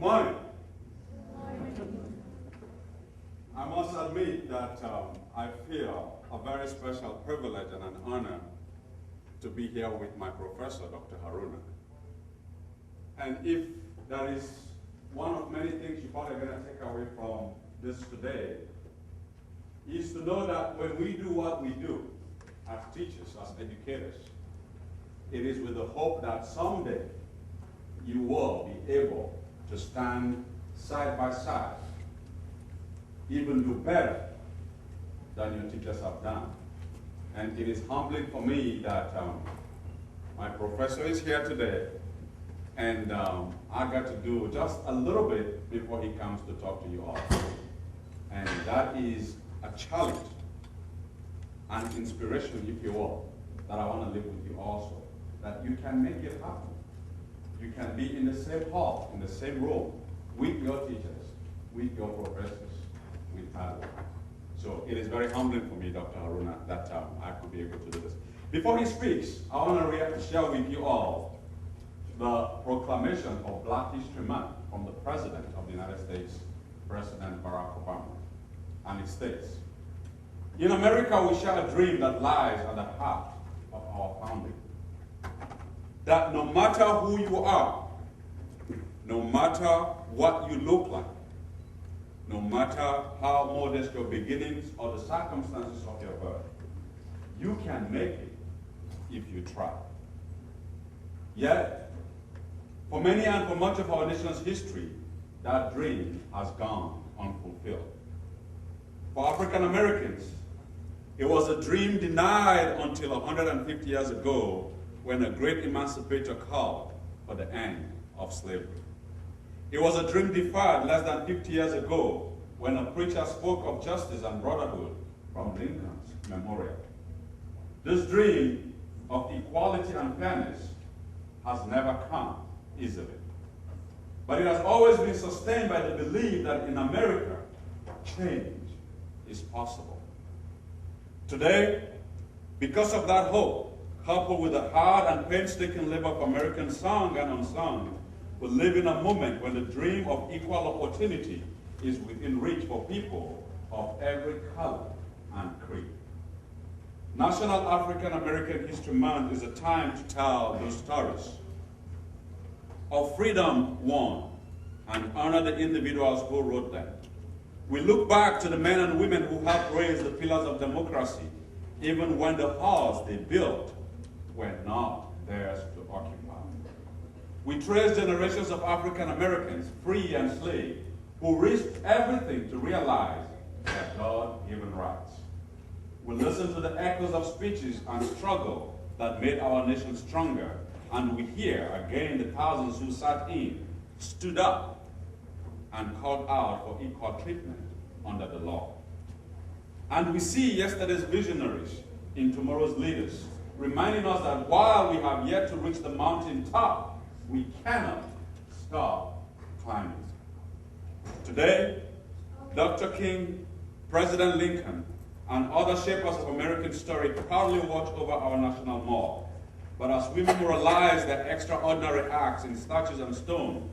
morning. I must admit that I feel a very special privilege and an honor to be here with my professor, Dr. Haruna. And if there is one of many things you're probably going to take away from this today, is to know that when we do what we do as teachers, as educators, it is with the hope that someday you will be able to stand side by side, even do better than your teachers have done. And it is humbling for me that my professor is here today, and I got to do just a little bit before he comes to talk to you all. And that is a challenge, an inspiration, if you will, that I want to live with you also, that you can make it happen. You can be in the same hall, in the same room, with your teachers, with your professors, with others. So it is very humbling for me, Dr. Haruna, that I could be able to do this. Before he speaks, I want to share with you all the proclamation of Black History Month from the President of the United States, President Barack Obama. And it states, in America, we share a dream that lies at the heart of our founding. That no matter who you are, no matter what you look like, no matter how modest your beginnings or the circumstances of your birth, you can make it if you try. Yet, for many and for much of our nation's history, that dream has gone unfulfilled. For African Americans, it was a dream denied until 150 years ago when a great emancipator called for the end of slavery. It was a dream defied less than 50 years ago when a preacher spoke of justice and brotherhood from Lincoln's memorial. This dream of equality and fairness has never come easily. But it has always been sustained by the belief that in America, change is possible. Today, because of that hope, coupled with the hard and painstaking labor of Americans sung and unsung, we live in a moment when the dream of equal opportunity is within reach for people of every color and creed. National African American History Month is a time to tell those stories of freedom won and honor the individuals who wrote them. We look back to the men and women who helped raise the pillars of democracy, even when the halls they built were not theirs to occupy. We trace generations of African Americans, free and slave, who risked everything to realize their God-given rights. We listen to the echoes of speeches and struggle that made our nation stronger, and we hear again the thousands who sat in, stood up, and called out for equal treatment under the law. And we see yesterday's visionaries in tomorrow's leaders, reminding us that while we have yet to reach the mountain top, we cannot stop climbing. Today, Dr. King, President Lincoln, and other shapers of American story proudly watch over our national mall. But as we memorialize their extraordinary acts in statues and stone,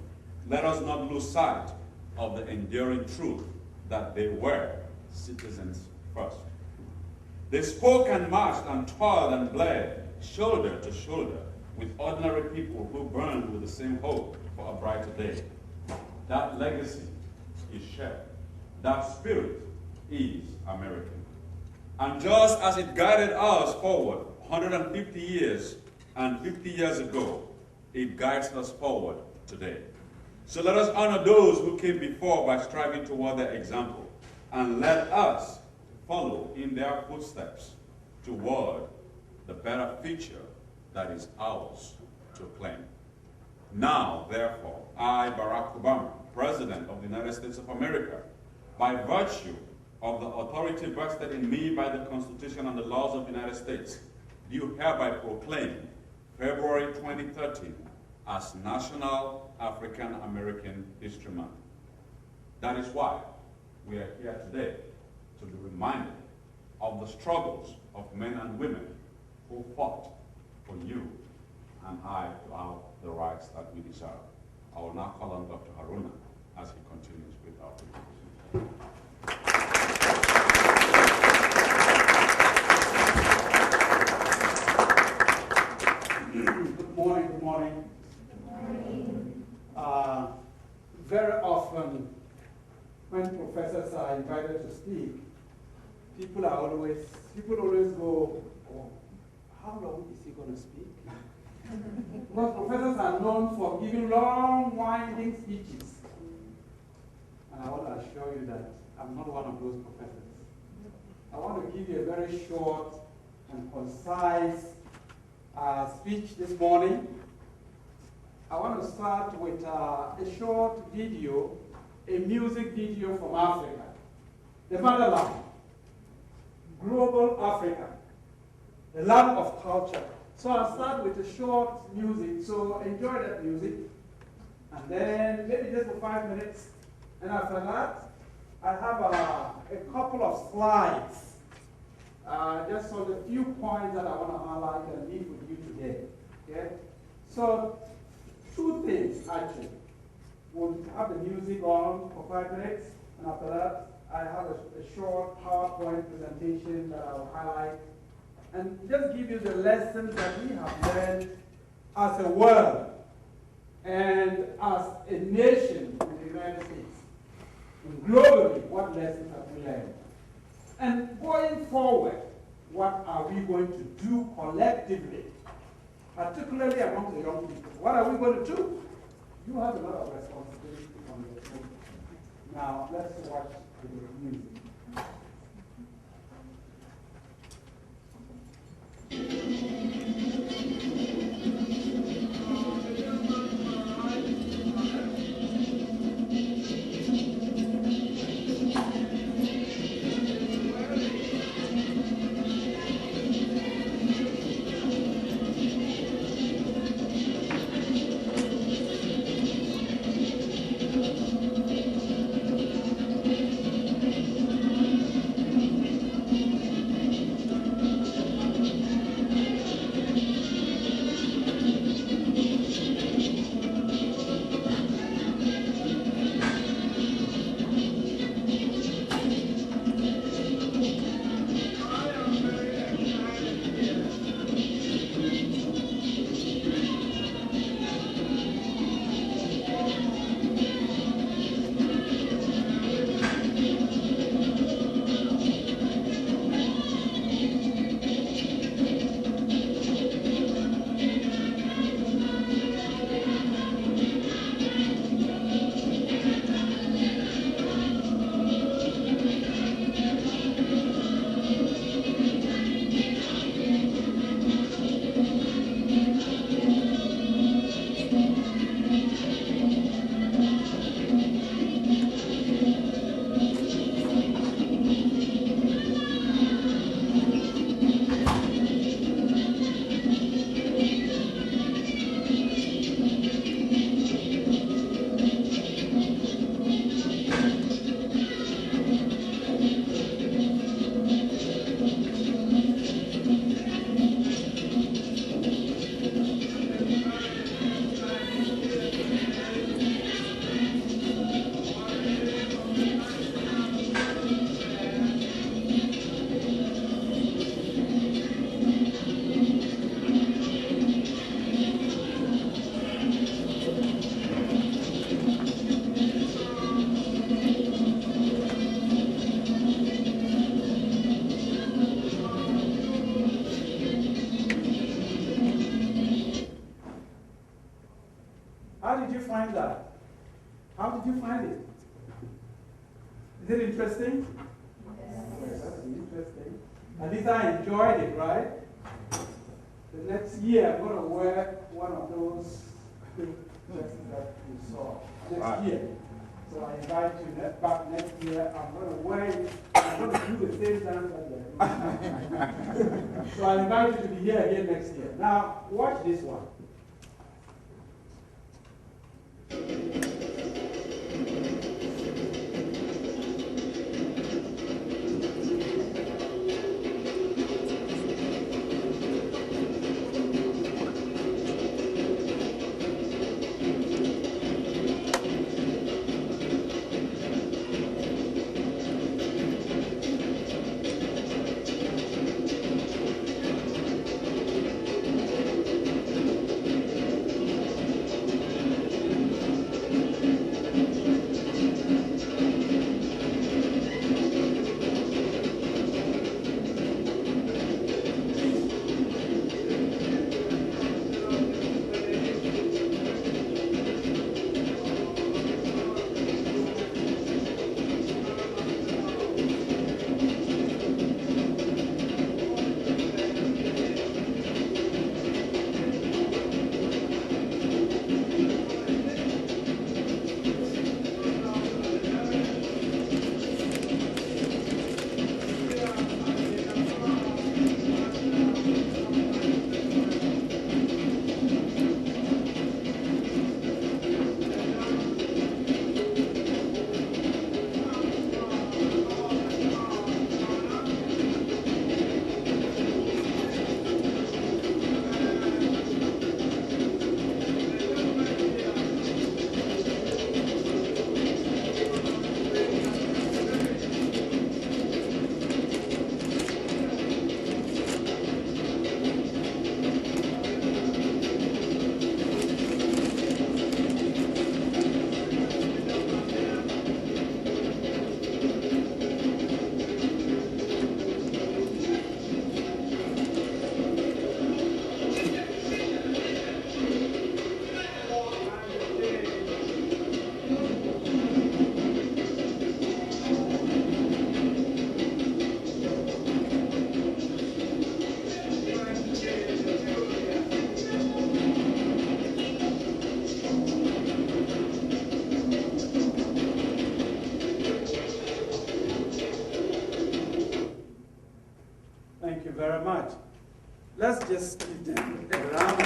let us not lose sight of the enduring truth that they were citizens first. They spoke and marched and toiled and bled, shoulder to shoulder, with ordinary people who burned with the same hope for a brighter day. That legacy is shared. That spirit is American. And just as it guided us forward 150 years and 50 years ago, it guides us forward today. So let us honor those who came before by striving toward their example, and let us follow in their footsteps toward the better future that is ours to claim. Now, therefore, I, Barack Obama, President of the United States of America, by virtue of the authority vested in me by the Constitution and the laws of the United States, do hereby proclaim February 2013 as National African American History Month. That is why we are here today, to be reminded of the struggles of men and women who fought for you and I to have the rights that we deserve. I will now call on Dr. Haruna as he continues with our presentation. Good morning, good morning. Very often, when professors are invited to speak, people always go, oh, how long is he going to speak? Because professors are known for giving long, winding speeches. And I want to assure you that I'm not one of those professors. I want to give you a very short and concise speech this morning. I want to start with a short video, a music video from Africa, the motherland, global Africa, the land of culture. So I'll start with a short music, so enjoy that music, and then maybe just for 5 minutes, and after that, I have a couple of slides, just on the few points that I want to highlight and leave with you today, okay? So, two things, actually. We'll have the music on for 5 minutes, and after that, I have a short PowerPoint presentation that I'll highlight, and just give you the lessons that we have learned as a world and as a nation in the United States. And globally, what lessons have we learned? And going forward, what are we going to do collectively, particularly among the young people? What are we going to do? You have a lot of responsibility on your shoulders. Now, let's watch the music. Find that? How did you find it? Is it interesting? Yes, that's interesting. At least I enjoyed it, right? The next year I'm going to wear one of those dresses that you saw next year. So I invite you back next year. I'm going to wear it. I'm going to do the same dance that you're doing. So I invite you to be here again next year. Now, watch this one. Thank you very much. Let's just give them a round.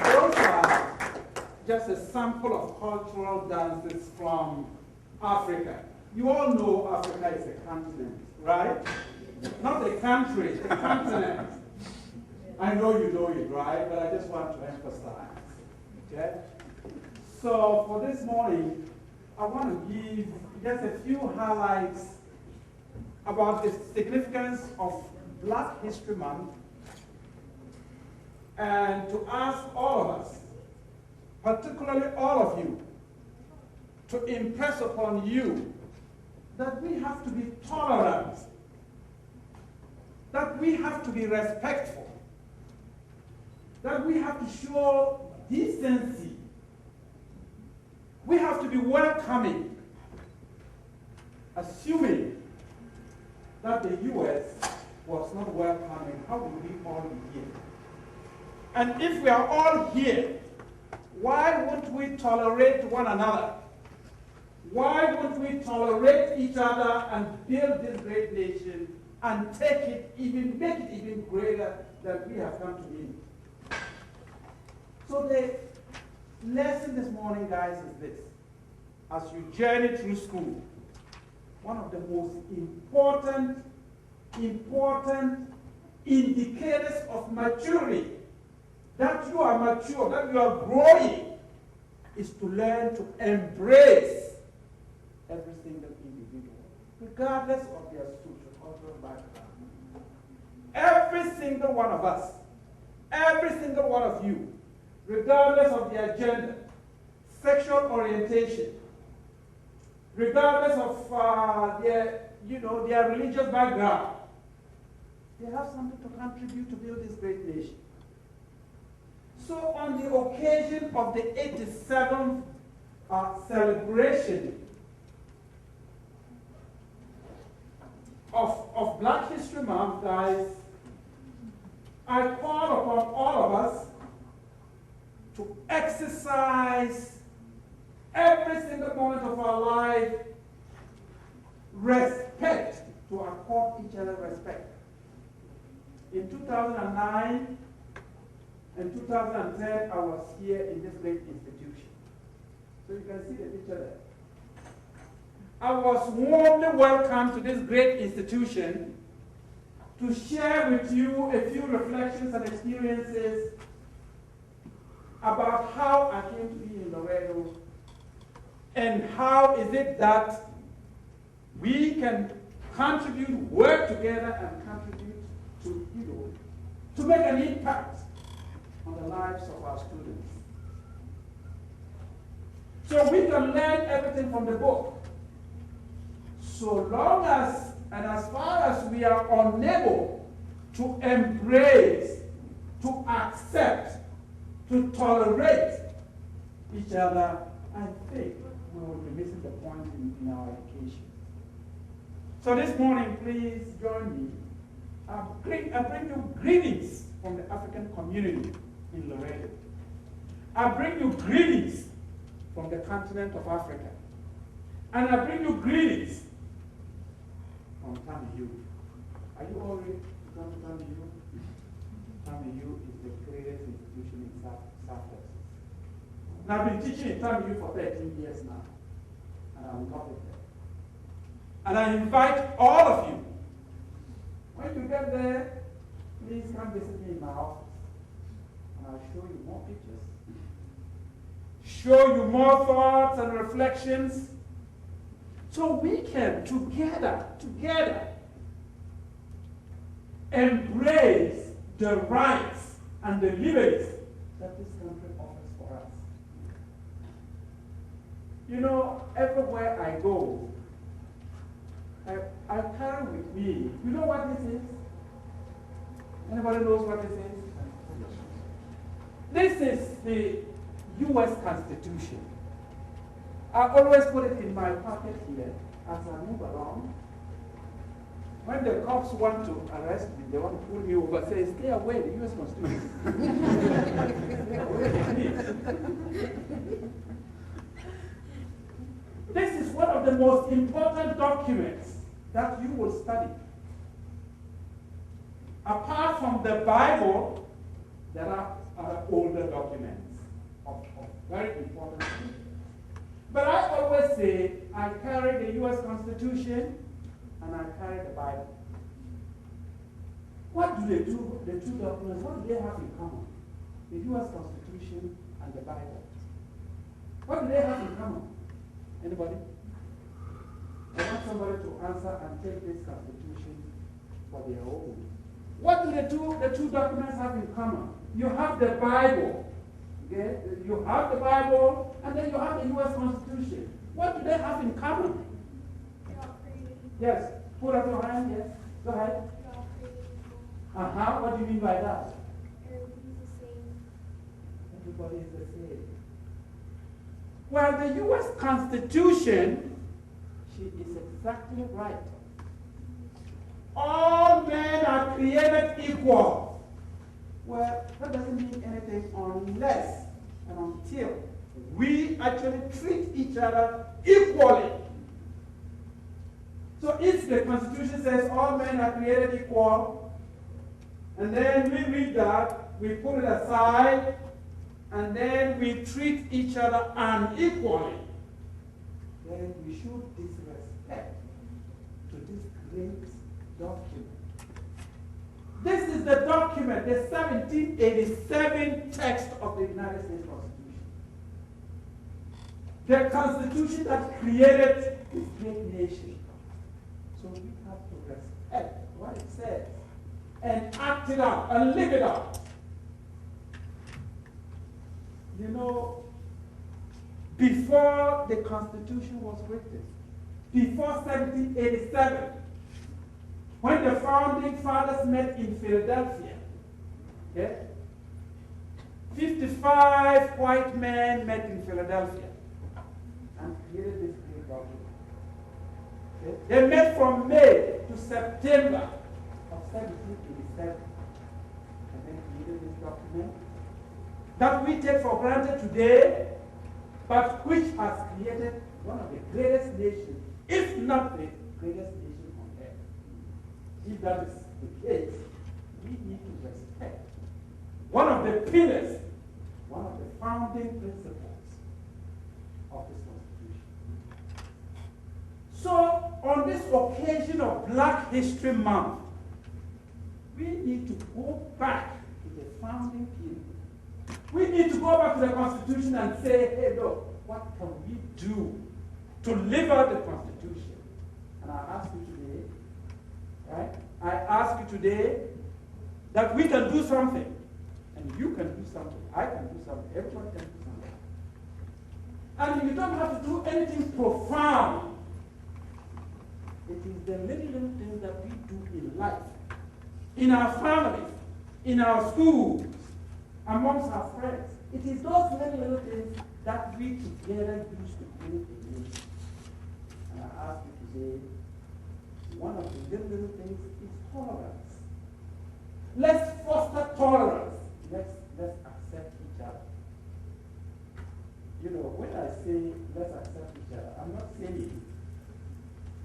Those are just a sample of cultural dances from Africa. You all know Africa is a continent, right? Not a country, a continent. I know you know it, right? But I just want to emphasize, okay? So for this morning, I want to give just a few highlights about the significance of Black History Month and to ask all of us, particularly all of you, to impress upon you that we have to be tolerant, that we have to be respectful, that we have to show decency, we have to be welcoming, assuming that the US was not welcoming, how would we all be here? And if we are all here, why won't we tolerate one another? Why won't we tolerate each other and build this great nation and make it even greater than we have come to be? So the lesson this morning, guys, is this. As you journey through school, one of the most important indicators of maturity, that you are mature, that you are growing, is to learn to embrace every single individual, regardless of their socio-cultural background. Every single one of us, every single one of you, regardless of their gender, sexual orientation, regardless of their religious background, they have something to contribute to build this great nation. So on the occasion of the 87th celebration of Black History Month, guys, I call upon all of us to exercise every single moment of our life respect, to accord each other respect. In 2009 and 2010, I was here in this great institution. So you can see the picture there. I was warmly welcomed to this great institution to share with you a few reflections and experiences about how I came to be in Laredo and how is it that we can contribute, work together and contribute to make an impact on the lives of our students. So we can learn everything from the book. So long as and as far as we are unable to embrace, to accept, to tolerate each other, I think we will be missing the point in our education. So this morning, please join me. I bring you greetings from the African community in Laredo. I bring you greetings from the continent of Africa. And I bring you greetings from TAMU. Are you all ready to come to TAMU? TAMU is the greatest institution in South Texas. And I've been teaching in TAMU for 13 years now. And I love it there. And I invite all of you, when you get there, please come visit me in my office. And I'll show you more pictures. Show you more thoughts and reflections. So we can together, embrace the rights and the liberties that this country offers for us. You know, everywhere I go, I carry with me, you know what this is? Anybody knows what this is? This is the US Constitution. I always put it in my pocket here as I move along. When the cops want to arrest me, they want to pull me over, say, stay away, the US Constitution. Stay away from me. This is one of the most important documents documents that you will study. Apart from the Bible, there are older documents of very important things. But I always say I carry the U.S. Constitution and I carry the Bible. What do the two documents, what do they have in common? The U.S. Constitution and the Bible. What do they have in common? Anybody? I want somebody to answer and take this Constitution for their own. What do the two documents have in common? You have the Bible. Okay? You have the Bible, and then you have the U.S. Constitution. What do they have in common? They're all created equal. Yes. Put up your hand. Yes. Go ahead. They're all created equal. What do you mean by that? Everybody's the same. Everybody is the same. Well, the U.S. Constitution, she is exactly right. All men are created equal. Well, that doesn't mean anything unless and until we actually treat each other equally. So if the Constitution says all men are created equal, and then we read that, we put it aside, and then we treat each other unequally, then we show disrespect to this great document. This is the document, the 1787 text of the United States Constitution. The Constitution that created this great nation. So we have to respect what it says and act it out and live it out. You know, before the Constitution was written, before 1787, when the founding fathers met in Philadelphia, okay, 55 white men met in Philadelphia and created this great document. Okay? They met from May to September of 1787 and then created this document that we take for granted today, but which has created one of the greatest nations, if not the greatest nation on earth. If that is the case, we need to respect one of the pillars, one of the founding principles of this Constitution. So, on this occasion of Black History Month, we need to go back to the founding pillars. We need to go back to the Constitution and say, hey, look, what can we do to live out the Constitution? And I ask you today, right? I ask you today that we can do something. And you can do something. I can do something. Everyone can do something. And you don't have to do anything profound. It is the little things that we do in life, in our families, in our schools, amongst our friends. It is those little things that we together use to create a nation. And I ask you today, one of the little things is tolerance. Let's foster tolerance. Let's accept each other. You know, when I say let's accept each other, I'm not saying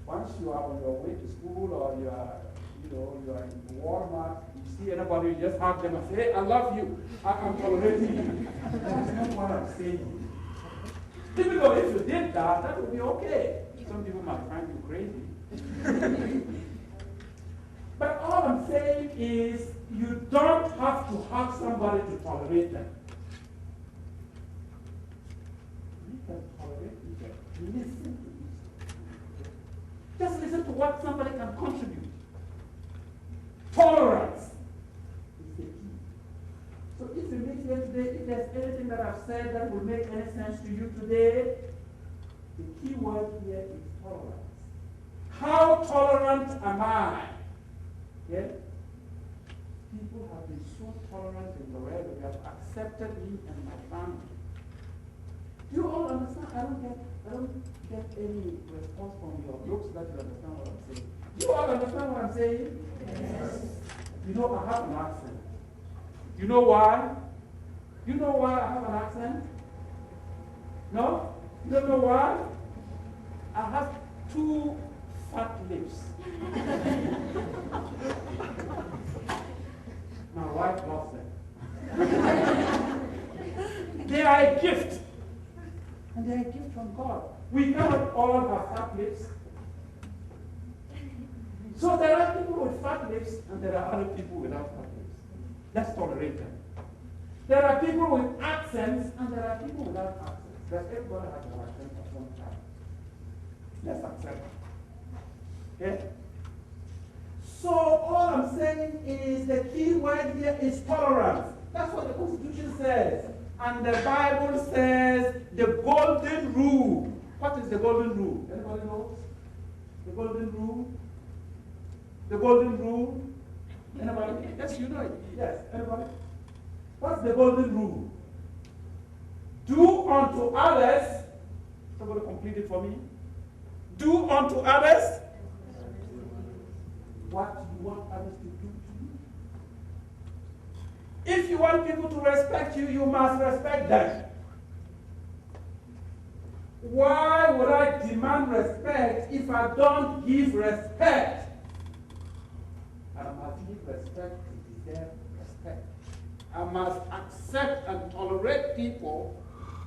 once you are on your way to school or you are in Walmart, you see anybody, you just hug them and say, hey, I love you. I'm tolerating you. That's not what I'm saying. Even though if you did that, that would be okay. Some people might find you crazy. But all I'm saying is you don't have to hug somebody to tolerate them. We can tolerate each other. Listen to each other. Just listen to what somebody can contribute. Tolerance is the key. So if you meet here today, if there's anything that I've said that will make any sense to you today, the key word here is tolerance. How tolerant am I? Yeah? People have been so tolerant in Laredo. They have accepted me and my family. Do you all understand? I don't get any response from your looks that you understand what I'm saying. Do you all understand what I'm saying? Yes. You know I have an accent. You know why? You know why I have an accent? No? You don't know why? I have two fat lips. My wife loves them. They are a gift. And they are a gift from God. We cannot all have fat lips. So there are people with fat lips and there are other people without fat lips. Let's tolerate them. There are people with accents and there are people without accents. But everybody has an accent of some kind. Let's accept it. Okay? So all I'm saying is the key word here is tolerance. That's what the Constitution says. And the Bible says the golden rule. What is the golden rule? Anybody knows? The golden rule? The golden rule? Anybody? Yes, you know it. Yes, anybody? What's the golden rule? Do unto others. Somebody complete it for me. Do unto others what you want others to do to you. If you want people to respect you, you must respect them. Why would I demand respect if I don't give respect? I must give respect to deserve respect. I must accept and tolerate people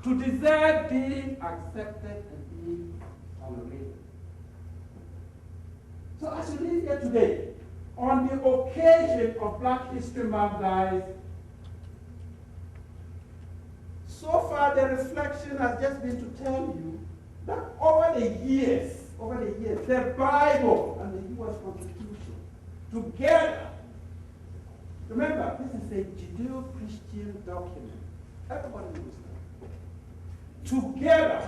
to deserve being accepted and being tolerated. So as you live here today, on the occasion of Black History Month, guys, so far the reflection has just been to tell you that over the years, the Bible and the U.S. Constitution together, remember, this is a Judeo-Christian document. Everybody knows that. Together,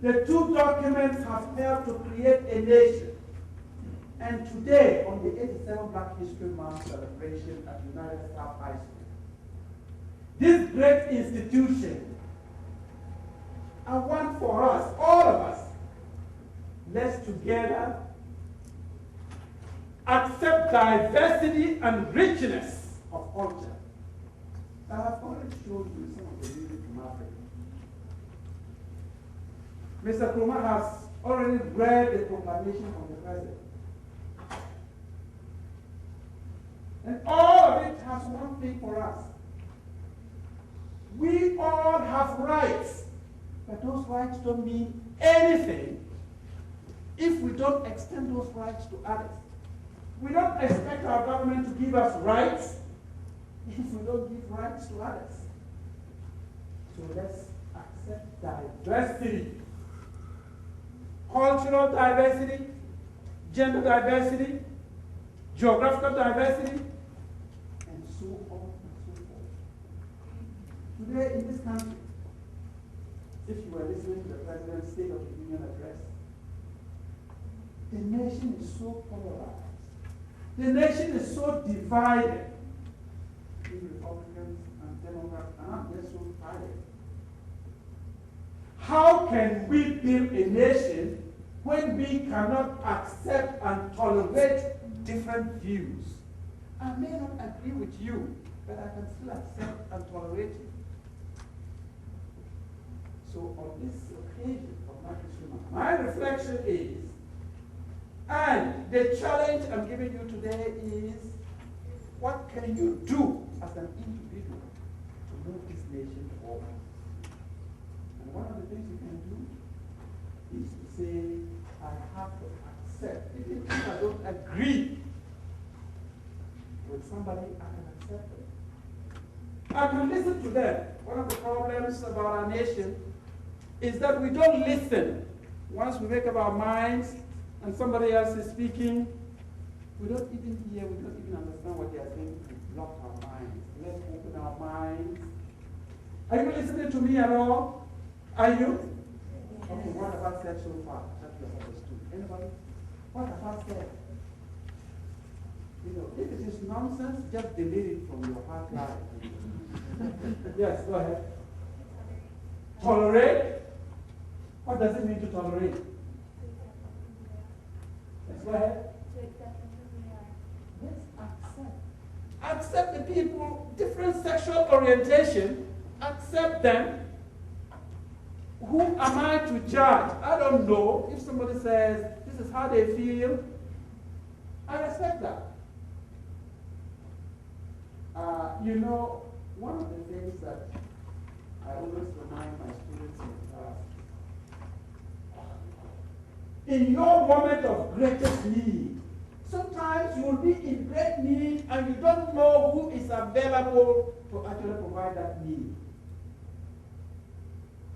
the two documents have helped to create a nation. And today, on the 87th Black History Month celebration at United Staff High School, this great institution, I want for us, all of us, let's together accept diversity and richness of culture. I have already showed you some of the music from Africa. Mr. Krumah has already read the proclamation from the president. And all of it has one thing for us. We all have rights, but those rights don't mean anything if we don't extend those rights to others. We don't expect our government to give us rights if we don't give rights to others. So let's accept diversity. Cultural diversity, gender diversity, geographical diversity, and so on and so forth. Today in this country, if you were listening to the President's State of the Union address, the nation is so polarized. The nation is so divided. Republicans and Democrats, and they're so tired. How can we build a nation when we cannot accept and tolerate different views? I may not agree with you, but I can still accept and tolerate it. So on this occasion of Black History Month, my reflection is, and the challenge I'm giving you today is, what can you do as an individual to move this nation forward? And one of the things you can do is to say, I have to accept. Even if I don't agree with somebody, I can accept it. I can listen to them. One of the problems about our nation is that we don't listen. Once we make up our minds and somebody else is speaking, we don't even hear, we don't even understand what they are saying. We block our minds. Let's open our minds. Are you listening to me at all? Are you? Okay, what have I said so far that you have understood? Anybody? What have I said? You know, if it is nonsense, just delete it from your heart life. Yes, go ahead. Tolerate? What does it mean to tolerate? Let's go ahead. Let's accept. Accept the people, different sexual orientation, accept them. Who am I to judge? I don't know. If somebody says, This is how they feel. I respect that. You know, one of the things that I always remind my students in class, in your moment of greatest need, sometimes you will be in great need and you don't know who is available to actually provide that need.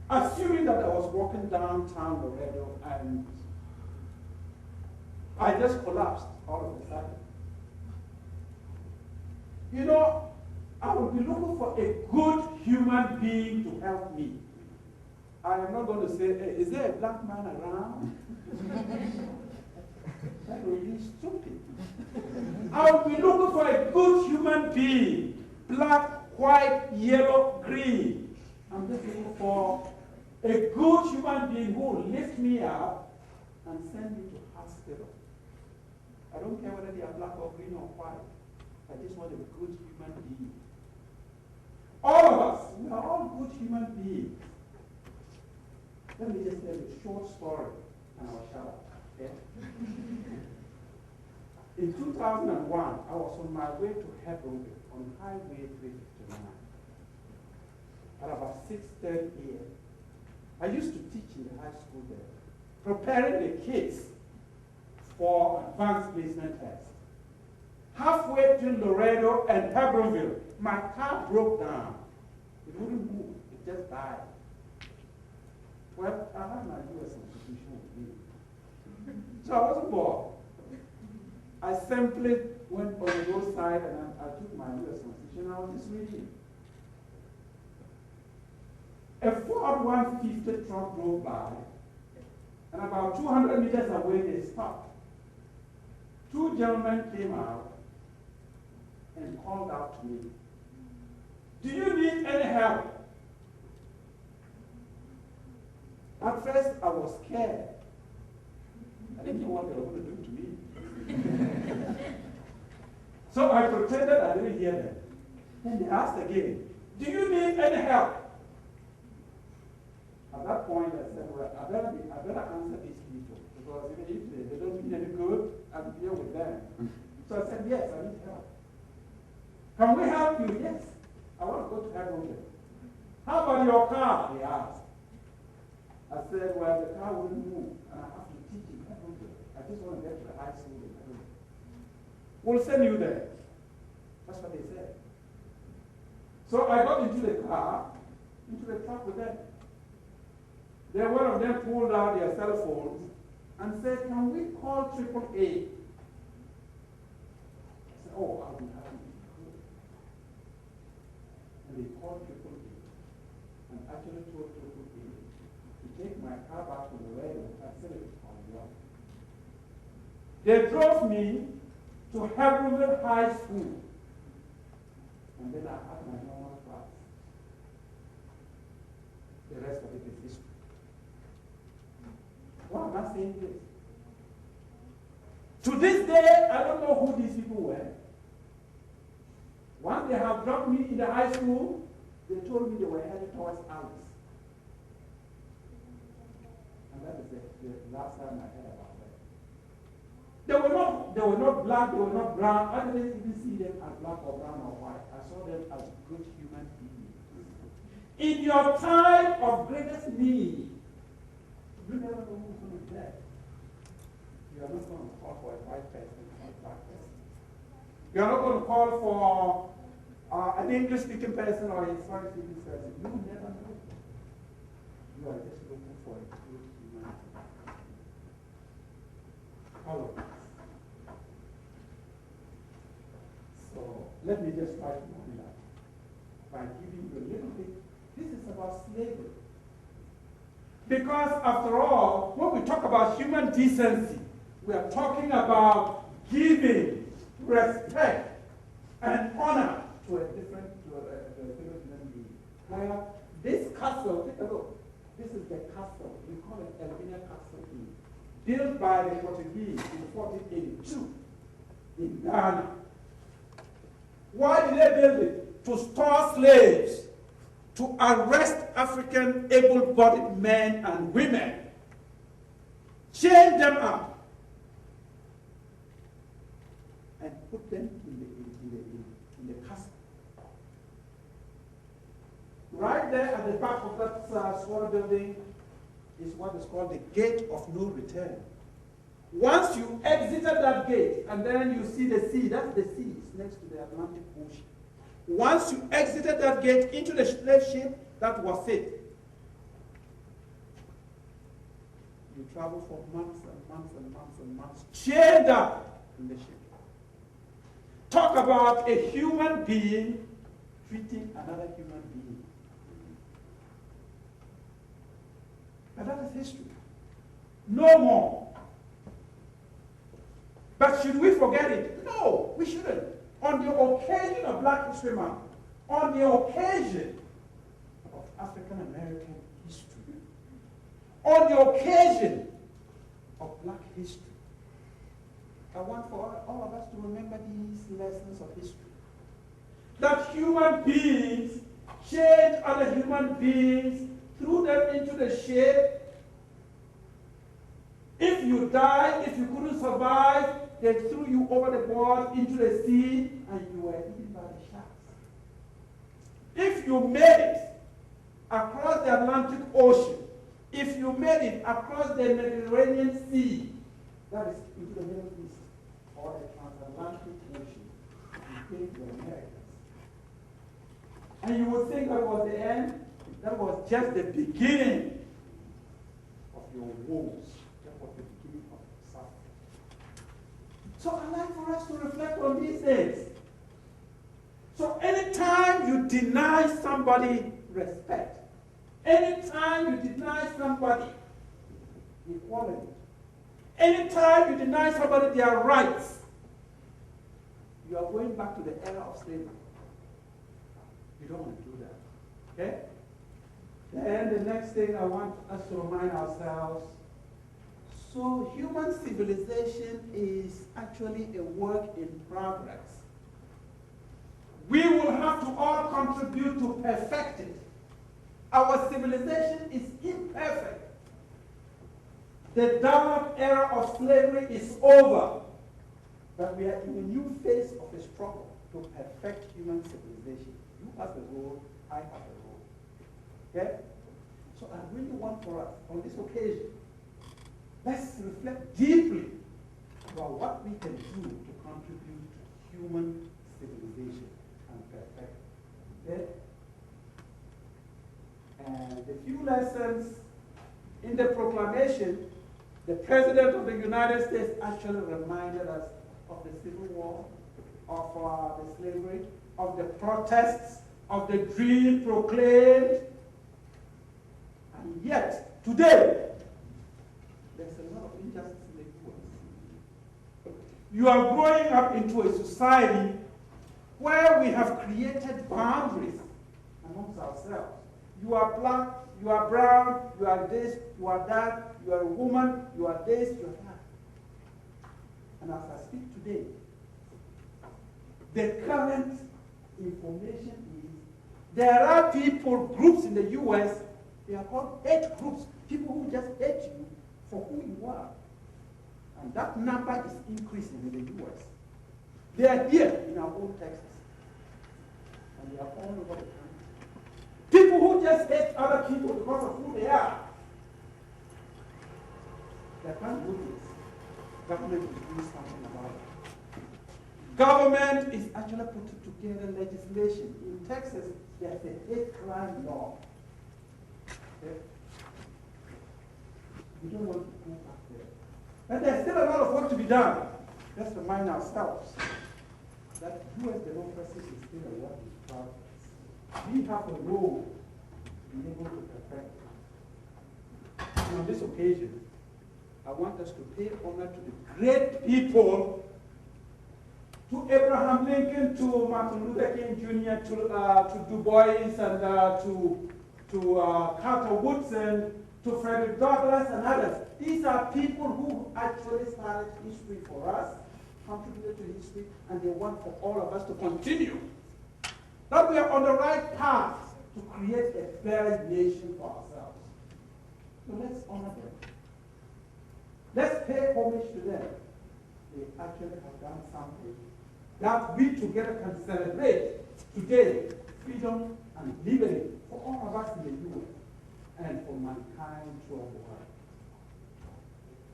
Assuming that I was walking downtown Laredo and I just collapsed all of a sudden. You know, I would be looking for a good human being to help me. I am not going to say, hey, is there a black man around? That would be stupid. I would be looking for a good human being. Black, white, yellow, green. I'm just looking for a good human being who will lift me up and send me to hospital. I don't care whether they are black or green or white. I just want a good human being. All of us, we are all good human beings. Let me just tell you a short story and I'll shut up. Okay? In 2001, I was on my way to Hebron on Highway 359 at about 6:30 a.m. I used to teach in the high school there, preparing the kids for advanced placement tests. Halfway between Laredo and Hebronville, my car broke down. It wouldn't move. It just died. Well, I had my US constitution with me. So I wasn't bored. I simply went on the roadside and I took my US constitution and I was just reading. A Ford 150 truck drove by, and about 200 meters away they stopped. Two gentlemen came out and called out to me, "Do you need any help?" At first, I was scared. I didn't know what they were going to do to me. So I pretended I didn't hear them. Then they asked again, "Do you need any help?" At that point, I said, well, I better answer these people, because even if they don't mean any good, I'm here with them. So I said, yes, I need help. Can we help you? Yes. I want to go to Haruna. How about your car? They asked. I said, well, the car wouldn't move, and I have to teach in Haruna. I just want to get to the high school in Haruna. We'll send you there. That's what they said. So I got into the car, into the truck with them. Then one of them pulled out their cell phones and said, "Can we call AAA?" I said, "Oh, I'll be happy." And they called AAA and actually told AAA to take my car back to the radio and send it on the way. They drove me to Hebronville High School, and then I had my normal class. The rest of it is history. Why am I saying this? To this day, I don't know who these people were. Once they have dropped me in the high school, they told me they were headed towards Alice. And that is the last time I heard about them. They were not black, they were not brown. I didn't even see them as black or brown or white. I saw them as good human beings. In your time of greatest need, you never know who's going to be there. You are not going to call for a white person or a black person. You are not going to call for an English-speaking person or a Spanish-speaking person. You never know. You are just looking for a good human being. All of us. So let me just try to warm it up by giving you a little bit. This is about slavery. Because after all, when we talk about human decency, we are talking about giving respect and honor to a different human being. Well, this castle, take a look. This is the castle. We call it Elvina Castle Inn, built by the Portuguese in 1482 in Ghana. Why did they build it? To store slaves, to arrest African able-bodied men and women, chain them up, and put them in the castle. Right there at the back of that small building is what is called the gate of no return. Once you exited that gate, and then you see the sea, that's the sea, it's next to the Atlantic Ocean. Once you exited that gate into the slave ship, that was it. You travel for months and months and months and months, chained up in the ship. Talk about a human being treating another human being. But that is history. No more. But should we forget it? No, we shouldn't. On the occasion of Black History Month, on the occasion of African American history, on the occasion of Black history, I want for all of us to remember these lessons of history. That human beings change other human beings, threw them into the ship. If you died, if you couldn't survive, they threw you over the board into the sea and you were eaten by the sharks. If you made it across the Atlantic Ocean, if you made it across the Mediterranean Sea, that is into the Middle East, or the transatlantic ocean, you came to the Americas. And you would think that was the end, that was just the beginning of your woes. That was the beginning of suffering. So I'd like for us to reflect on these things. So anytime you deny somebody respect, anytime you deny somebody equality, anytime you deny somebody their rights, you are going back to the era of slavery. You don't want to do that. Okay? Then the next thing I want us to remind ourselves, so human civilization is actually a work in progress. We will have to all contribute to perfect it. Our civilization is imperfect. The dark era of slavery is over, but we are in a new phase of a struggle to perfect human civilization. You have a role, I have a role. Okay? So I really want for us, on this occasion, let's reflect deeply about what we can do to contribute to human civilization and perfect it. Okay? And a few lessons in the proclamation, the President of the United States actually reminded us of the Civil War, of the slavery, of the protests, of the dream proclaimed. And yet, today, there's a lot of injustice in the U.S. You are growing up into a society where we have created boundaries amongst ourselves. You are black, you are brown, you are this, you are that, you are a woman, you are this, you are that. And as I speak today, the current information is there are people, groups in the U.S., they are called hate groups, people who just hate you for who you are. And that number is increasing in the U.S. They are here in our own Texas. And they are all over the country. People who just hate other people because of who they are. They can't do this. Government is doing something about it. Government is actually putting together legislation. In Texas, there's a hate crime law. Okay? We don't want to go back there. But there's still a lot of work to be done. Let's remind ourselves that U.S. democracy is still a work in progress. We have a role to be able to perfect it. And on this occasion, I want us to pay honor to the great people, to Abraham Lincoln, to Martin Luther King Jr., to Du Bois, and to Carter Woodson, to Frederick Douglass, and others. These are people who actually started history for us, contributed to history, and they want for all of us to continue. That we are on the right path to create a better nation for ourselves. So let's honor them. Let's pay homage to them. They actually have done something that we together can celebrate today, freedom and liberty for all of us in the U.S. and for mankind throughout the world.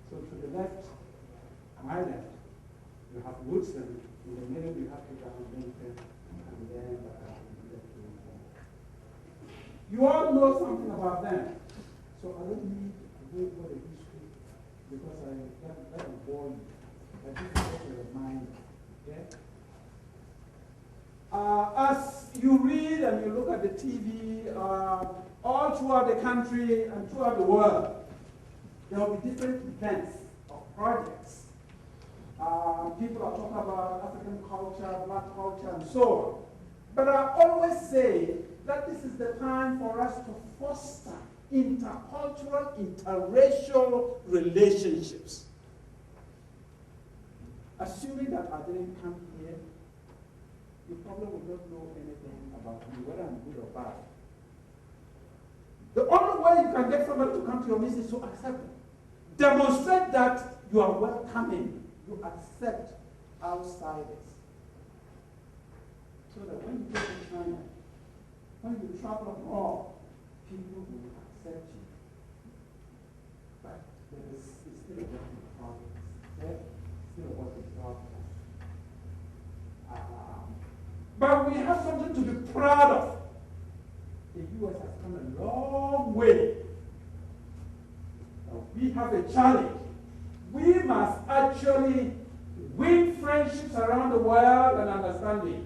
So to the left, my left, you have Woodson, in the middle you have Abraham Lincoln, and then you all know something about them. So I don't need to go over the history because that will bore you. But this is just a reminder. Okay? As you read and you look at the TV, all throughout the country and throughout the world, there will be different events or projects. People are talking about African culture, black culture, and so on. But I always say that this is the time for us to foster intercultural, interracial relationships. Assuming that I didn't come here, you probably would not know anything about me, whether I'm good or bad. The only way you can get somebody to come to your meeting is to accept them. Demonstrate that you are welcoming. You accept outsiders. So that when you go to China, when you travel abroad, people will accept you. But it's still a work in progress. Okay? Still a work in progress. But we have something to be proud of. The U.S. has come a long way. Now we have a challenge. We must actually win friendships around the world and understanding.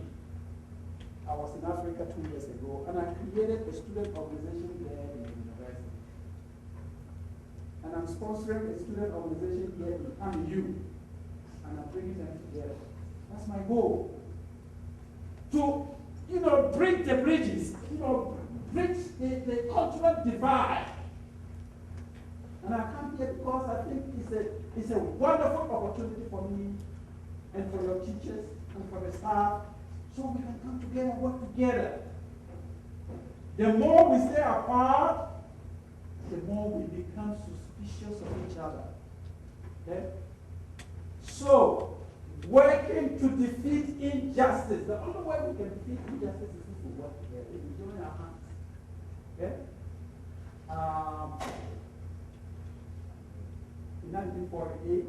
I was in Africa 2 years ago, and I created a student organization there in the university. And I'm sponsoring a student organization here in AMU, and I'm bringing them together. That's my goal. To, bridge the bridges, bridge the cultural divide. And I come here because I think it's a wonderful opportunity for me and for your teachers and for the staff, so we can come together and work together. The more we stay apart, the more we become suspicious of each other. Okay? So, working to defeat injustice. The only way we can defeat injustice is if we work together, if we join our hands. Okay? In 1948,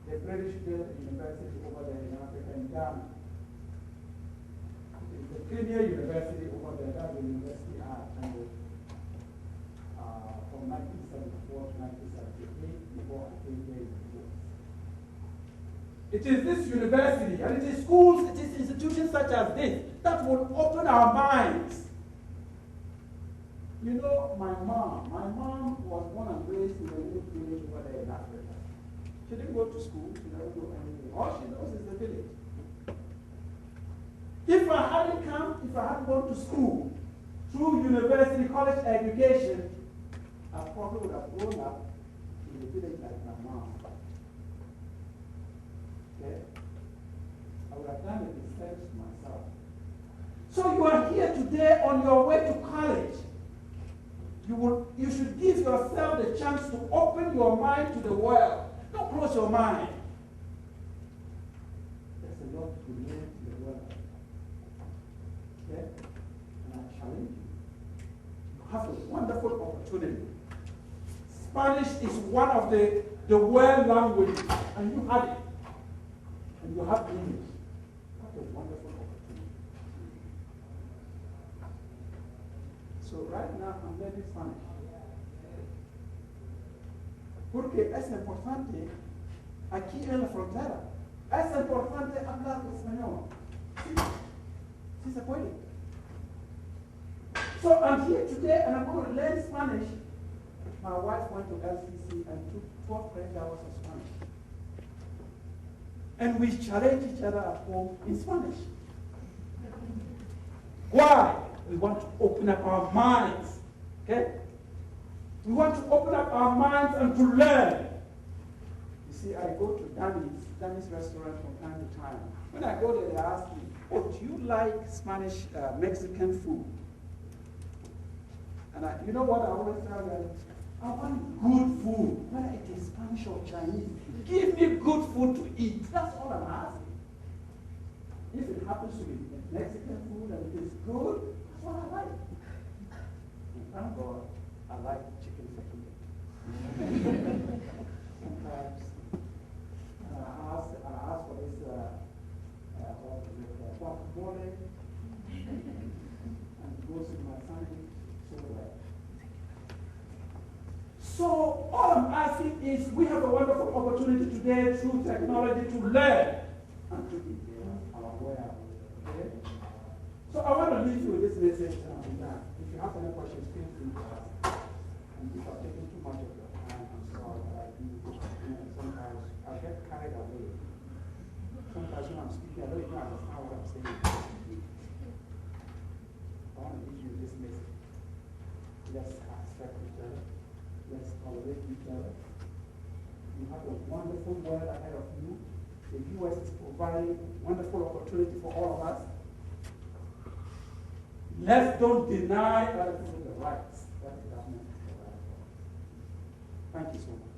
the British built a university over there in Africa, in Ghana. It's the premier university over there, that's the university I attended from 1974 to 1978 before I came here in the US. It is this university, and it is schools, it is institutions such as this that will open our minds. You know, my mom was born and raised in a little village over there in Africa. She didn't go to school, she never do anything. All she knows is the village. If I hadn't gone to school through university, college education, I probably would have grown up in a village like my mom. Okay? I would have done a disservice to myself. So you are here today on your way to college. You should give yourself the chance to open your mind to the world. Don't close your mind. There's a lot to learn in the world. Okay? And I challenge you. You have a wonderful opportunity. Spanish is one of the world languages, and you have it. And you have English. What a wonderful opportunity. So right now I'm learning Spanish. Porque es importante aquí en la frontera. Es importante hablar español. Sí se puede. So I'm here today and I'm going to learn Spanish. My wife went to LCC and took 12 credit hours of Spanish. And we challenge each other at home in Spanish. Why? We want to open up our minds. Okay? We want to open up our minds and to learn. You see, I go to Danny's restaurant from time to time. When I go there, they ask me, oh, do you like Spanish, Mexican food? And you know what I always tell them? I want good food, whether it is Spanish or Chinese. Give me good food to eat. I'm asking. If it happens to be Mexican food and it is good, that's what I like. And thank God, I like chicken fajita. Sometimes, I ask for this, guacamole, and it goes in my sandwich so well. So all I'm asking is, we have a wonderful opportunity today through technology to learn and to be aware. Okay? So I want to leave you with this message. If you have any questions, feel free to ask. And if I've taken too much of your time, I'm sorry, but I do. Sometimes I get carried away. Sometimes when I'm speaking, I don't even understand what I'm saying. I want to leave you this message. Let's accept each other. Let's tolerate each other. You have a wonderful world ahead of you. The U.S. is providing wonderful opportunity for all of us. Let's don't deny other people the rights that the government provides for us. Thank you so much.